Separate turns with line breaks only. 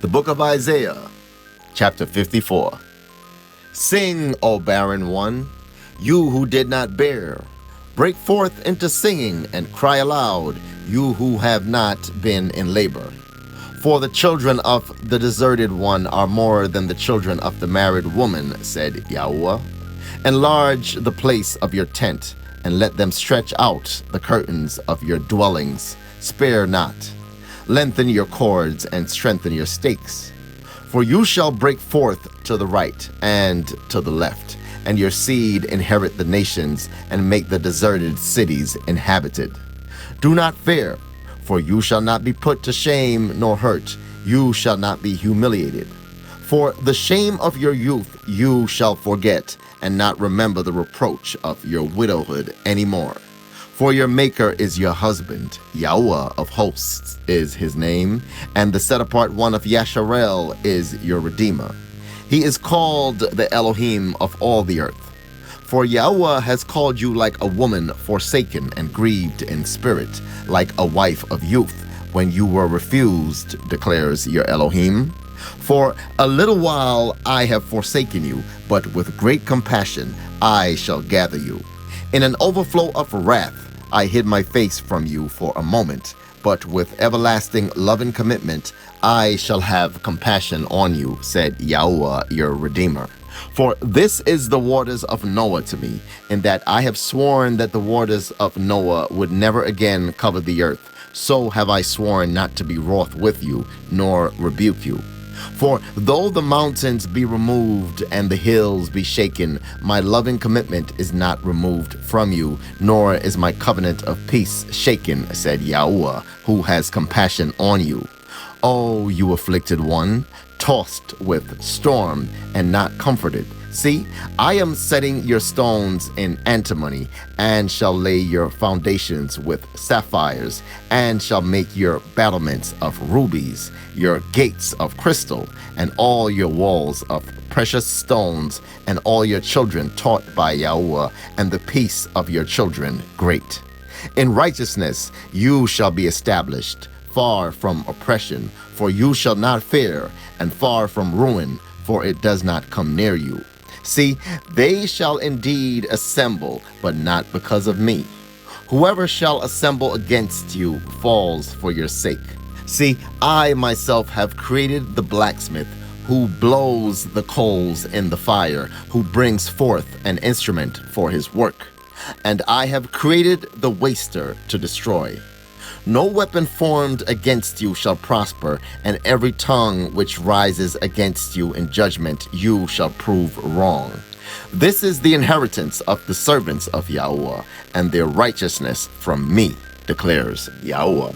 The book of Isaiah, chapter 54. Sing, O barren one, you who did not bear. Break forth into singing and cry aloud, you who have not been in labor. For the children of the deserted one are more than the children of the married woman, said YAHUAH. Enlarge the place of your tent, and let them stretch out the curtains of your dwellings. Spare not. Lengthen your cords and strengthen your stakes. For you shall break forth to the right and to the left, and your seed inherit the nations and make the deserted cities inhabited. Do not fear, for you shall not be put to shame nor hurt. You shall not be humiliated. For the shame of your youth you shall forget, and not remember the reproach of your widowhood anymore. For your Maker is your husband, YAHUAH of hosts is his name, and the set-apart one of Yahshar'el is your Redeemer. He is called the Elohim of all the earth. For YAHUAH has called you like a woman forsaken and grieved in spirit, like a wife of youth, when you were refused, declares your Elohim. For a little while I have forsaken you, but with great compassion I shall gather you. In an overflow of wrath I hid my face from you for a moment, but with everlasting love and commitment I shall have compassion on you, said YAHUAH your Redeemer. For this is the waters of Noah to me, in that I have sworn that the waters of Noah would never again cover the earth. So have I sworn not to be wroth with you, nor rebuke you. For though the mountains be removed and the hills be shaken, my loving commitment is not removed from you, nor is my covenant of peace shaken, said YAHUAH, who has compassion on you. O you afflicted one, tossed with storm and not comforted. See, I am setting your stones in antimony, and shall lay your foundations with sapphires, and shall make your battlements of rubies, your gates of crystal, and all your walls of precious stones, and all your children taught by YAHUAH, and the peace of your children great. In righteousness you shall be established, far from oppression, for you shall not fear, and far from ruin, for it does not come near you. See, they shall indeed assemble, but not because of me. Whoever shall assemble against you falls for your sake. See, I myself have created the blacksmith, who blows the coals in the fire, who brings forth an instrument for his work. And I have created the waster to destroy. No weapon formed against you shall prosper, and every tongue which rises against you in judgment you shall prove wrong. This is the inheritance of the servants of YAHUAH, and their righteousness from me, declares YAHUAH.